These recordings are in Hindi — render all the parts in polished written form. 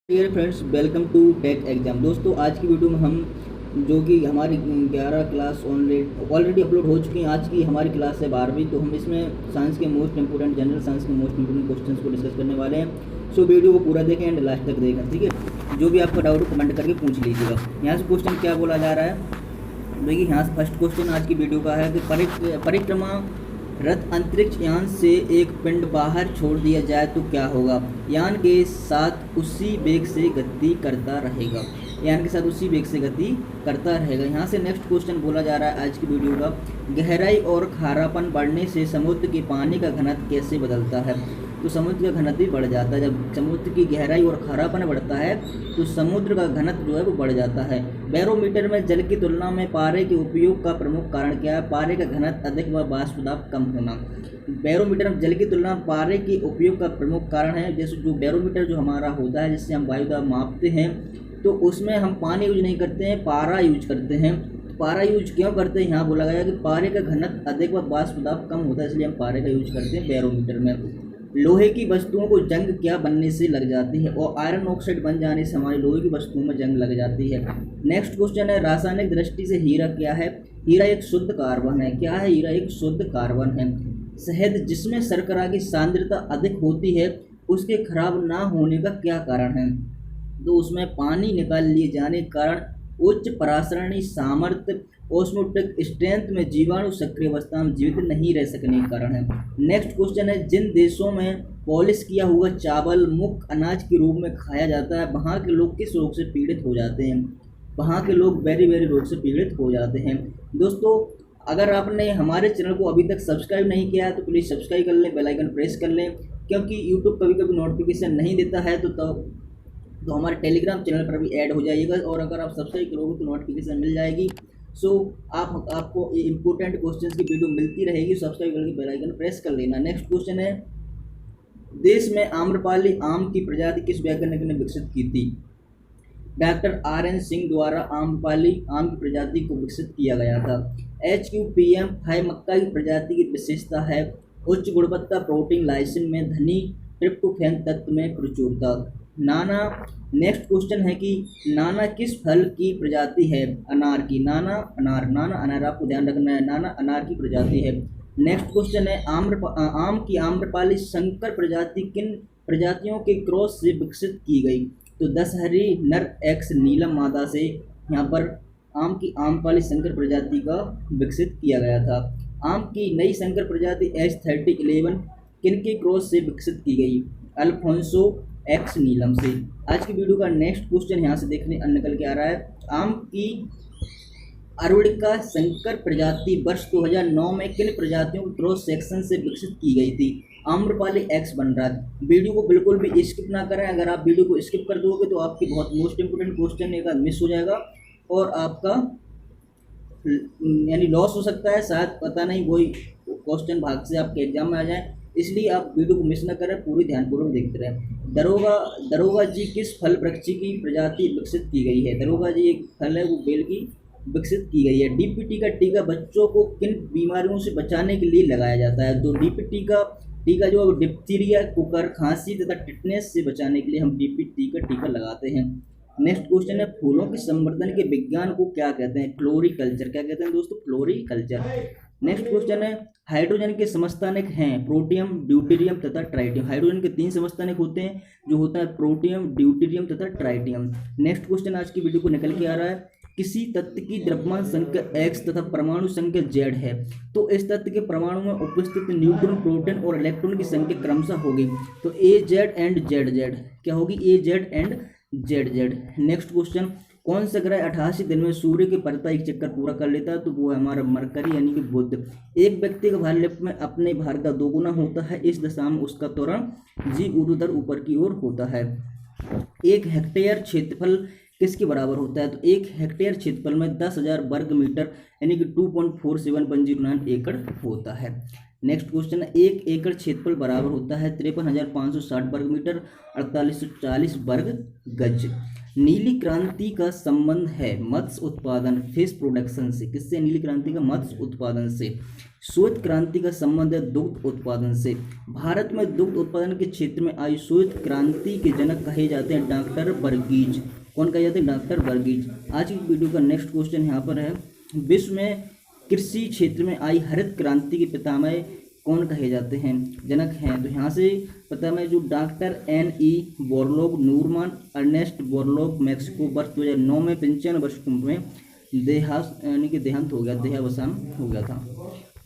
Dear friends, welcome to tech exam. दोस्तों, आज की वीडियो में हम जो कि हमारी 11 क्लास ऑलरेडी अपलोड हो चुकी हैं। आज की हमारी क्लास है 12वीं, तो हम इसमें साइंस के मोस्ट इंपोर्टेंट जनरल साइंस के मोस्ट इंपोर्टेंट क्वेश्चंस को डिस्कस करने वाले हैं। सो वीडियो को पूरा देखें एंड लास्ट तक देखें, ठीक है। जो भी आपका डाउट हो कमेंट करके पूछ लीजिएगा। यहाँ से क्वेश्चन क्या बोला जा रहा है, देखिए यहाँ से फर्स्ट क्वेश्चन आज की वीडियो का है कि परिक्रमा रथ अंतरिक्ष यान से एक पिंड बाहर छोड़ दिया जाए तो क्या होगा। यान के साथ उसी वेग से गति करता रहेगा। यान के साथ उसी वेग से गति करता रहेगा। यहाँ से नेक्स्ट क्वेश्चन बोला जा रहा है आज की वीडियो का, गहराई और खारापन बढ़ने से समुद्र के पानी का घनत्व कैसे बदलता है। तो समुद्र का घनत्व भी बढ़ जाता है। जब समुद्र की गहराई और खारापन बढ़ता है तो समुद्र का घनत्व जो है वो बढ़ जाता है। बैरोमीटर में जल की तुलना में पारे के उपयोग का प्रमुख कारण क्या है। पारे का घनत्व अधिक व वाष्प दाब कम होना। बैरोमीटर में जल की तुलना में पारे के उपयोग का प्रमुख कारण है। जैसे जो बैरोमीटर जो हमारा होता है जिससे हम वायु दाब मापते हैं, तो उसमें हम पानी यूज नहीं करते हैं, पारा यूज करते हैं। पारा यूज क्यों करते हैं, यहाँ बोला गया कि पारे का घनत्व अधिक व वाष्प दाब कम होता है, इसलिए हम पारे का यूज करते हैं बैरोमीटर में। लोहे की वस्तुओं को जंग क्या बनने से लग जाती है, और आयरन ऑक्साइड बन जाने से हमारी लोहे की वस्तुओं में जंग लग जाती है। नेक्स्ट क्वेश्चन है, रासायनिक दृष्टि से हीरा क्या है। हीरा एक शुद्ध कार्बन है। क्या है, हीरा एक शुद्ध कार्बन है। शहद जिसमें शर्करा की सांद्रता अधिक होती है उसके खराब ना होने का क्या कारण है। तो उसमें पानी निकाल लिए जाने के कारण उच्च परासरणी सामर्थ्य ऑस्मोटिक स्ट्रेंथ में जीवाणु सक्रिय अवस्था में जीवित नहीं रह सकने के कारण है। नेक्स्ट क्वेश्चन है, जिन देशों में पॉलिश किया हुआ चावल मुख्य अनाज के रूप में खाया जाता है वहाँ के लोग किस रोग से पीड़ित हो जाते हैं। वहाँ के लोग वेरी रोग से पीड़ित हो जाते हैं। दोस्तों, अगर आपने हमारे चैनल को अभी तक सब्सक्राइब नहीं किया है तो प्लीज़ सब्सक्राइब कर लें, बेल आइकन प्रेस कर लें, क्योंकि यूट्यूब कभी कभी नोटिफिकेशन नहीं देता है तो हमारे टेलीग्राम चैनल पर भी ऐड हो जाइएगा, और अगर आप सब्सक्राइब करोगे तो नोटिफिकेशन मिल जाएगी। सो आपको इम्पोर्टेंट क्वेश्चन की वीडियो मिलती रहेगी। सब्सक्राइब करके बेल आइकन प्रेस कर लेना। नेक्स्ट क्वेश्चन है, देश में आम्रपाली आम की प्रजाति किस वैज्ञानिक ने विकसित की थी। डॉक्टर RN सिंह द्वारा आम्रपाली आम की प्रजाति को विकसित किया गया था। HQPM 5 मक्का की प्रजाति की विशेषता है उच्च गुणवत्ता प्रोटीन, लाइसिन में धनी, ट्रिप्टोफैन तत्व में प्रचुरता। नाना, नेक्स्ट क्वेश्चन है कि नाना किस फल की प्रजाति है। अनार की। नाना अनार आपको ध्यान रखना है, नाना अनार की प्रजाति है। नेक्स्ट क्वेश्चन है, आम की आम्रपाली संकर प्रजाति किन प्रजातियों के क्रॉस से विकसित की गई। तो दशहरी नर एक्स नीलम मादा से यहाँ पर आम की आम्रपाली संकर प्रजाति का विकसित किया गया था। आम की नई संकर प्रजाति H3011 किन के क्रॉस से विकसित की गई। अल्फोंसो एक्स नीलम से। आज की वीडियो का नेक्स्ट क्वेश्चन यहाँ से देखने निकल के आ रहा है, आम की अरुणिका संकर प्रजाति वर्ष 2009 में किन प्रजातियों के क्रॉस सेक्शन से विकसित की गई थी। आम्रपाली एक्स बन रहा है। वीडियो को बिल्कुल भी स्किप ना करें। अगर आप वीडियो को स्किप कर दोगे तो आपकी बहुत मोस्ट इंपोर्टेंट क्वेश्चन एक मिस हो जाएगा और आपका यानी लॉस हो सकता है। शायद पता नहीं वही क्वेश्चन भाग से आपके एग्जाम में आ जाए, इसलिए आप वीडियो को मिस न करें, पूरी ध्यानपूर्वक देखते रहें। दरोगा जी किस फल वृक्ष की प्रजाति विकसित की गई है। दरोगा जी एक फल है, वो बेल की विकसित की गई है। DPT का टीका बच्चों को किन बीमारियों से बचाने के लिए लगाया जाता है। तो DPT का टीका जो डिप्थीरिया, कुकर, खांसी तथा टिटनेस से बचाने के लिए हम DPT का टीका लगाते हैं। नेक्स्ट क्वेश्चन है, फूलों के संवर्धन के विज्ञान को क्या कहते हैं। फ्लोरिकल्चर। क्या कहते हैं दोस्तों, फ्लोरिकल्चर। नेक्स्ट क्वेश्चन है, हाइड्रोजन के समस्थानिक हैं प्रोटियम, ड्यूटेरियम तथा ट्राइटियम। हाइड्रोजन के 3 समस्थानिक होते हैं जो होता है प्रोटियम, ड्यूटेरियम तथा ट्राइटियम। नेक्स्ट क्वेश्चन आज की वीडियो को निकल के आ रहा है, किसी तत्व की द्रव्यमान संख्या X तथा परमाणु संख्या Z है तो इस तत्व के परमाणु में उपस्थित न्यूट्रॉन, प्रोटॉन और इलेक्ट्रॉन की संख्या क्रमशः होगी। तो AZ एंड ZZ क्या होगी, AZ and ZZ। Next question, कौन सा ग्रह 88 दिन में सूर्य के परितः एक चक्कर पूरा कर लेता है। तो वो है हमारा मरकरी यानी कि बुध। एक व्यक्ति का भार लिफ्ट में अपने भार का 2 गुना होता है, इस दशा में उसका त्वरण G ऊर्ध्वाधर ऊपर की ओर होता है। 1 हेक्टेयर क्षेत्रफल किसके बराबर होता है। तो 1 हेक्टेयर क्षेत्रफल में 10,000 वर्ग मीटर यानी कि 2.4710 एकड़ होता है। नेक्स्ट क्वेश्चन है, 1 एकड़ क्षेत्रफल बराबर होता है 53,560 वर्ग मीटर, 4840 वर्ग गज। नीली क्रांति का संबंध है मत्स्य उत्पादन फिश प्रोडक्शन से। किससे? नीली क्रांति का मत्स्य उत्पादन से। श्वेत क्रांति का संबंध है दुग्ध उत्पादन से। भारत में दुग्ध उत्पादन के क्षेत्र में आई श्वेत क्रांति के जनक कहे जाते हैं डॉक्टर वर्गीज। कौन कहे जाते हैं? डॉक्टर वर्गीज। आज की वीडियो का नेक्स्ट क्वेश्चन यहाँ पर है, विश्व में कृषि क्षेत्र में आई हरित क्रांति के पितामह कौन कहे जाते हैं? जनक हैं। तो यहाँ से पता है जो doctor N.E. Borlaug Norman Ernest Borlaug Mexico वर्ष 2009 में 95 वर्ष की उम्र में देहांत हो गया, देहावसान हो गया था।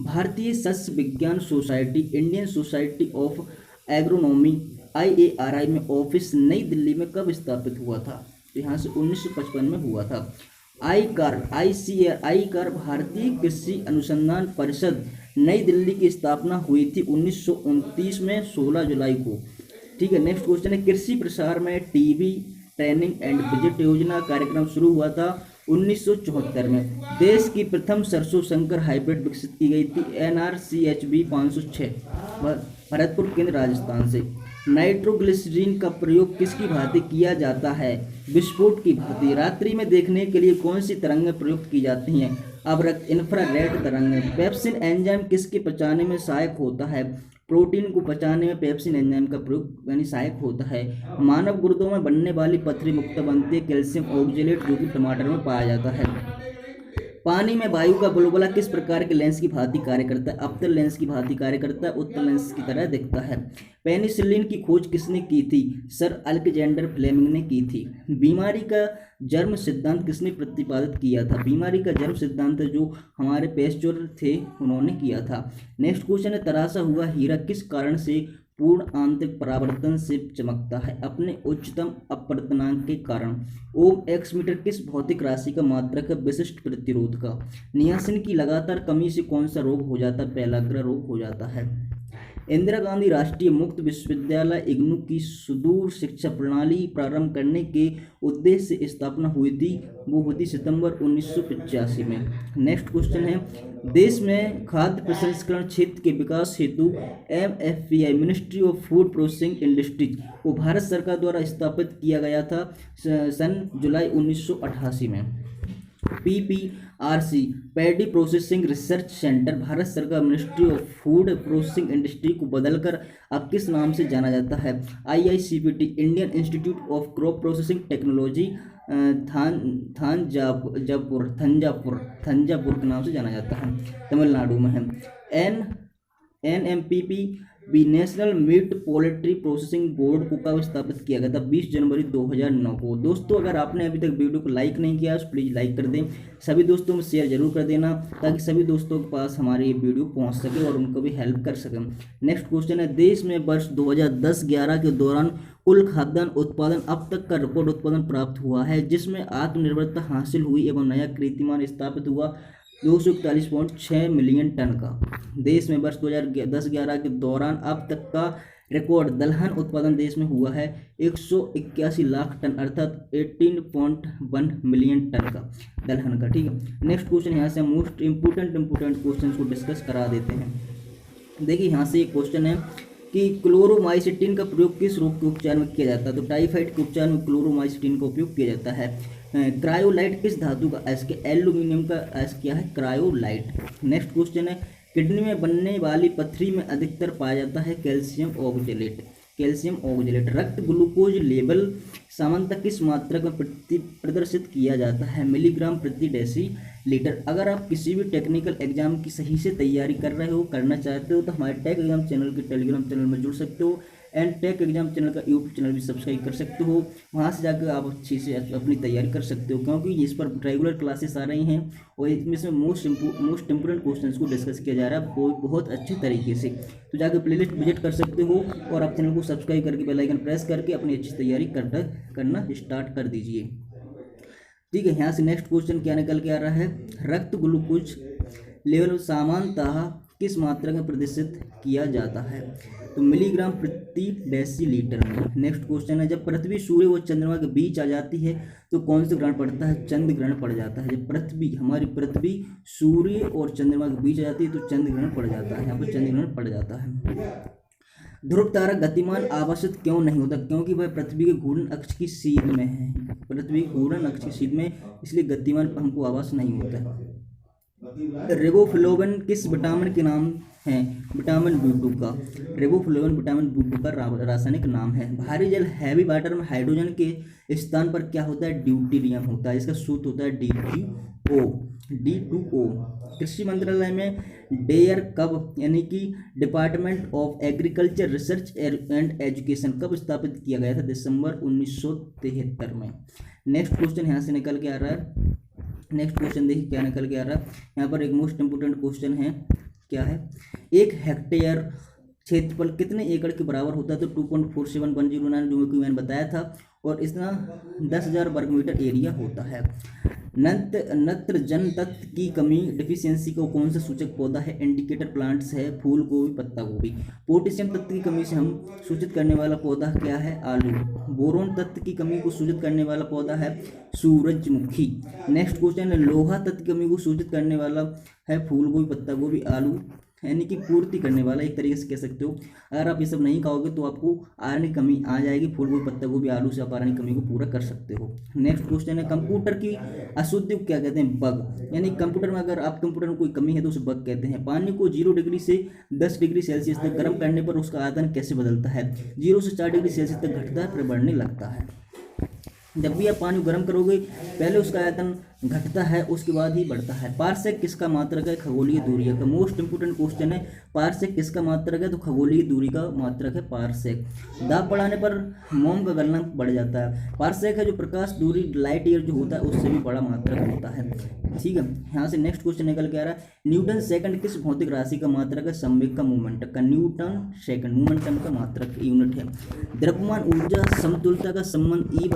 भारतीय सस्य विज्ञान society Indian society of agronomy IARI में ऑफिस नई दिल्ली में कब स्थापित हुआ था? तो यहाँ से 1955 में हुआ था। आईकार भारतीय कृषि अनुसंधान परिषद नई दिल्ली की स्थापना हुई थी 1929 में 16 जुलाई को। ठीक है, नेक्स्ट क्वेश्चन है, कृषि प्रसार में टीवी ट्रेनिंग एंड बजट योजना कार्यक्रम शुरू हुआ था 1974 में। देश की प्रथम सरसों संकर हाइब्रिड विकसित की गई थी NRCHB 506 भरतपुर केंद्र राजस्थान से। नाइट्रोग्लिसरीन का प्रयोग किसकी भांति किया जाता है? विस्फोट की भांति। रात्रि में देखने के लिए कौन सी तरंगें प्रयुक्त की जाती हैं? अवरक्त इंफ्रारेड तरंगें। पेप्सिन एंजाइम किसके पचाने में सहायक होता है? प्रोटीन को पचाने में पेप्सिन एंजाइम का प्रयोग यानी सहायक होता है। मानव गुर्दों में बनने वाली पथरी मुक्त बनती है कैल्शियम ऑक्जेलेट जो कि टमाटर में पाया जाता है। पानी में वायु का बुलबुला किस प्रकार के लेंस की भांति कार्य करता है? अवतल लेंस की भांति कार्य करता है, उत्तल लेंस की तरह दिखता है। पेनिसिलिन की खोज किसने की थी? सर अलेक्जेंडर फ्लेमिंग ने की थी। बीमारी का जन्म सिद्धांत किसने प्रतिपादित किया था? बीमारी का जन्म सिद्धांत जो हमारे पेस्चर थे उन्होंने किया था। नेक्स्ट क्वेश्चन है, तराशा हुआ हीरा किस कारण से पूर्ण आंतरिक परावर्तन से चमकता है? अपने उच्चतम अपवर्तनांक के कारण। ओम एक्स मीटर किस भौतिक राशि का मात्रक है? विशिष्ट प्रतिरोध का। नियासिन की लगातार कमी से कौन सा रोग हो जाता है? पेलाग्रा रोग हो जाता है। इंदिरा गांधी राष्ट्रीय मुक्त विश्वविद्यालय इग्नू की सुदूर शिक्षा प्रणाली प्रारंभ करने के उद्देश्य से स्थापना हुई थी, वो हुई थी सितंबर 1985 में। नेक्स्ट क्वेश्चन है, देश में खाद्य प्रसंस्करण क्षेत्र के विकास हेतु MFPI ministry of food processing industries को भारत सरकार द्वारा स्थापित किया गया था सन जुलाई 1988 में। PPRC paddy processing research centre Bharat सरकार ministry of food processing industry को बदलकर अब किस नाम से जाना जाता है? IICPT Indian institute of crop processing technology Thanjavur के नाम से जाना जाता है, तमिलनाडु में है। NMPP national meet poultry processing board को कब स्थापित किया गया था? 20 जनवरी 2009 को। दोस्तों अगर आपने अभी तक वीडियो को लाइक नहीं किया तो प्लीज़ लाइक कर दें, सभी दोस्तों में शेयर जरूर कर देना ताकि सभी दोस्तों के पास हमारी ये वीडियो पहुंच सके और उनको भी हेल्प कर सकें। नेक्स्ट क्वेश्चन है, देश में वर्ष 2010-11 के दौरान कुल खाद्यान्न उत्पादन अब तक का रिकॉर्ड उत्पादन प्राप्त हुआ है जिसमें आत्मनिर्भरता हासिल हुई एवं नया कीर्तिमान स्थापित हुआ 241.6 मिलियन टन का। देश में वर्ष 2010-11 के दौरान अब तक का रिकॉर्ड दलहन उत्पादन देश में हुआ है 181 लाख टन अर्थात 18.1 मिलियन टन का दलहन का। ठीक है, नेक्स्ट क्वेश्चन यहाँ से मोस्ट इम्पोर्टेंट क्वेश्चन को डिस्कस करा देते हैं। देखिए यहाँ से एक क्वेश्चन है कि क्लोरोमाइसिटिन का प्रयोग किस रोग के उपचार में किया जाता है? तो टाइफाइड के उपचार में क्लोरोमाइसिटिन का उपयोग किया जाता है। क्रायोलाइट किस धातु का एस के? एल्यूमिनियम का एस क्या है? क्रायोलाइट। नेक्स्ट क्वेश्चन है, किडनी में बनने वाली पथरी में अधिकतर पाया जाता है कैल्शियम ऑक्जेलेट। रक्त ग्लूकोज लेवल सामान्यतः किस मात्रक में प्रदर्शित किया जाता है? मिलीग्राम प्रति डेसीलीटर। अगर आप किसी भी टेक्निकल एग्जाम की सही से तैयारी कर रहे हो, करना चाहते हो तो हमारे टेक एग्जाम चैनल के टेलीग्राम चैनल में जुड़ सकते हो एंड टेक एग्जाम चैनल का यूट्यूब चैनल भी सब्सक्राइब कर सकते हो। वहाँ से जाकर आप अच्छी से अपनी तैयारी कर सकते हो क्योंकि इस पर रेगुलर क्लासेस आ रही हैं और इसमें से मोस्ट इंपोर्टेंट क्वेश्चन्स को डिस्कस किया जा रहा है बहुत अच्छे तरीके से। तो जाकर प्लेलिस्ट विजिट कर सकते हो और आप चैनल को सब्सक्राइब करके बेल आइकन प्रेस करके अपनी अच्छी तैयारी करना स्टार्ट कर दीजिए। ठीक है, यहाँ से नेक्स्ट क्वेश्चन क्या निकल के आ रहा है? रक्त ग्लूकोज लेवल सामान्यतः किस मात्रा में प्रदर्शित किया जाता है? तो मिलीग्राम प्रति डेसीलीटर में। नेक्स्ट क्वेश्चन है, जब पृथ्वी सूर्य और चंद्रमा के बीच आ जाती है तो कौन सा ग्रहण पड़ता है? चंद्र ग्रहण पड़ जाता है। जब हमारी पृथ्वी सूर्य और चंद्रमा के बीच आ जाती है तो चंद्र ग्रहण पड़ जाता है, यहाँ पर चंद्र ग्रहण पड़ जाता है। ध्रुव तारा गतिमान आवर्षित क्यों नहीं होता? क्योंकि वह पृथ्वी के घूर्णन अक्ष की सीध में है। पृथ्वी के घूर्णन अक्ष की सीध में, इसलिए गतिमान हमको आभास नहीं होता है। रिबोफ्लोविन किस विटामिन के नाम है? विटामिन B2 का। रिबोफ्लोविन विटामिन B2 का रासायनिक नाम है। भारी जल हैवी वाटर में हाइड्रोजन के स्थान पर क्या होता है? ड्यूटेरियम होता है। इसका सूत्र होता है D2O। कृषि मंत्रालय में डेयर कब यानी कि department of agriculture research and education कब स्थापित किया गया था? दिसंबर 1973 में। नेक्स्ट क्वेश्चन यहाँ से निकल के आ रहा है। नेक्स्ट क्वेश्चन देखिए क्या निकल के आ रहा है। यहाँ पर एक मोस्ट इंपोर्टेंट क्वेश्चन है, क्या है? 1 हेक्टेयर क्षेत्रफल कितने एकड़ के बराबर होता है? तो 2.4710 जो कि मैंने बताया था, और इतना 10,000 वर्ग मीटर एरिया होता है। नत्रजन तत्व की कमी डिफिशियंसी को कौन सा सूचक पौधा है? इंडिकेटर प्लांट्स है, फूल गोभी, पत्ता गोभी। पोटेशियम तत्व की कमी से हम सूचित करने वाला पौधा क्या है? आलू। बोरोन तत्व की कमी को सूचित करने वाला पौधा है सूरजमुखी। नेक्स्ट क्वेश्चन है, लोहा तत्व की कमी को सूचित करने वाला है फूल गोभी, पत्ता गोभी, आलू, यानी कि पूर्ति करने वाला, एक तरीके से कह सकते हो। अगर आप ये सब नहीं खाओगे तो आपको आयरन की कमी आ जाएगी। फूल गोभी, पत्ता गोभी, आलू से आप आयरन की कमी को पूरा कर सकते हो। नेक्स्ट क्वेश्चन है, कंप्यूटर की अशुद्धि को क्या कहते हैं? बग। यानी कंप्यूटर में अगर आप कंप्यूटर में कोई कमी है तो उसे बग कहते हैं। पानी को 0 डिग्री से 10 डिग्री सेल्सियस तक गर्म करने पर उसका आयतन कैसे बदलता है? 0 से 4 डिग्री सेल्सियस तक घटता है, फिर बढ़ने लगता है। जब भी आप पानी गर्म करोगे पहले उसका आयतन घटता है, उसके बाद ही बढ़ता है। पारसेक किसका मात्रक है? खगोलीय दूरी का। मोस्ट इंपोर्टेंट क्वेश्चन है, पारसेक किसका मात्रक है? तो खगोलीय दूरी का मात्रक है पारसेक। दाब बढ़ाने पर मोम का गलनांक बढ़ जाता है। पारसेक है जो प्रकाश दूरी लाइट ईयर जो होता है उससे भी बड़ा मात्रक होता है। ठीक है, यहाँ से नेक्स्ट क्वेश्चन निकल के आ रहा है, न्यूटन सेकंड किस भौतिक राशि का मात्रक है? संवेग का मोमेंटम का। न्यूटन सेकंड मोमेंटम का मात्रक यूनिट है। द्रव्यमान ऊर्जा समतुल्यता का संबंध E =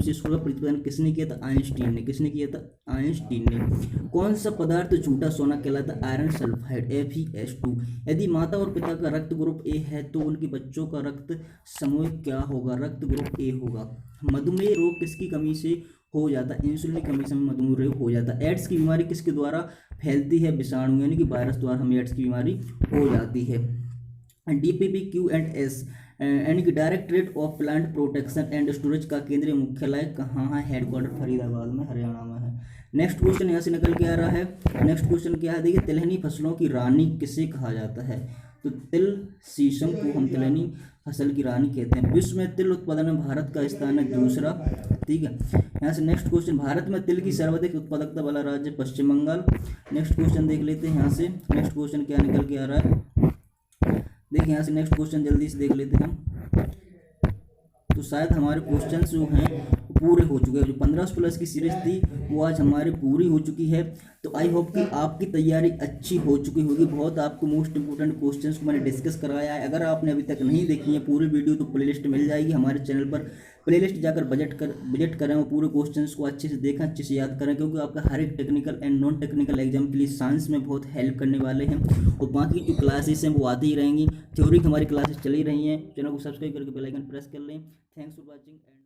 mc² का प्रतिपादन किसने किया था? आइंस्टीन ने। किसने किया था? आइंस्टीन ने। कौन सा पदार्थ झूठा सोना कहलाता? Iron sulphide FeS2। यदि माता और पिता का रक्त ग्रुप A है तो उनके बच्चों का रक्त समूह क्या होगा? रक्त ग्रुप A होगा। मधुमेह रोग किसकी कमी से हो जाता है? इंसुलिन की कमी से मधुमेह रोग हो जाता है। एड्स की बीमारी किसके द्वारा फैलती है? विषाणु यानी कि वायरस द्वारा हमें एड्स की बीमारी हो जाती है। DPP-Q&S यानी कि directorate of plant protection and storage का केंद्रीय मुख्यालय कहाँ है? हेडक्वार्टर फरीदाबाद में, हरियाणा में है। नेक्स्ट क्वेश्चन यहाँ से निकल के आ रहा है। नेक्स्ट क्वेश्चन क्या है? देखिए, तिलहनी फसलों की रानी किसे कहा जाता है? तो तिल शीशम को हम तिलहनी फसल की रानी कहते हैं। विश्व में तिल उत्पादन में भारत का स्थान है दूसरा। ठीक है, यहाँ से नेक्स्ट क्वेश्चन, भारत में तिल की सर्वाधिक उत्पादकता वाला राज्य पश्चिम बंगाल। नेक्स्ट क्वेश्चन देख लेते हैं यहाँ से। नेक्स्ट क्वेश्चन क्या निकल के आ रहा है? देखिए यहाँ से नेक्स्ट क्वेश्चन जल्दी से देख लेते हैं। तो शायद हमारे क्वेश्चन जो हैं पूरे हो चुके हैं। जो 15+ की सीरीज थी वो आज हमारी पूरी हो चुकी है। तो आई होप कि आपकी तैयारी अच्छी हो चुकी होगी। बहुत आपको मोस्ट इंपोर्टेंट क्वेश्चंस को मैंने डिस्कस कराया है। अगर आपने अभी तक नहीं देखी है पूरी वीडियो तो प्लेलिस्ट मिल जाएगी हमारे चैनल पर। प्लेलिस्ट जाकर विजिट करें और पूरे क्वेश्चंस को अच्छे से देखें, अच्छे से याद करें, क्योंकि आपका हर एक technical and non technical exam के लिए साइंस में बहुत हेल्प करने वाले हैं। और बाकी जो क्लासेस हैं वो आती ही रहेंगी। थ्योरी की हमारी क्लासेस चली रही हैं। चैनल को सब्सक्राइब करके बेल आइकन प्रेस कर लें। Thanks for watching.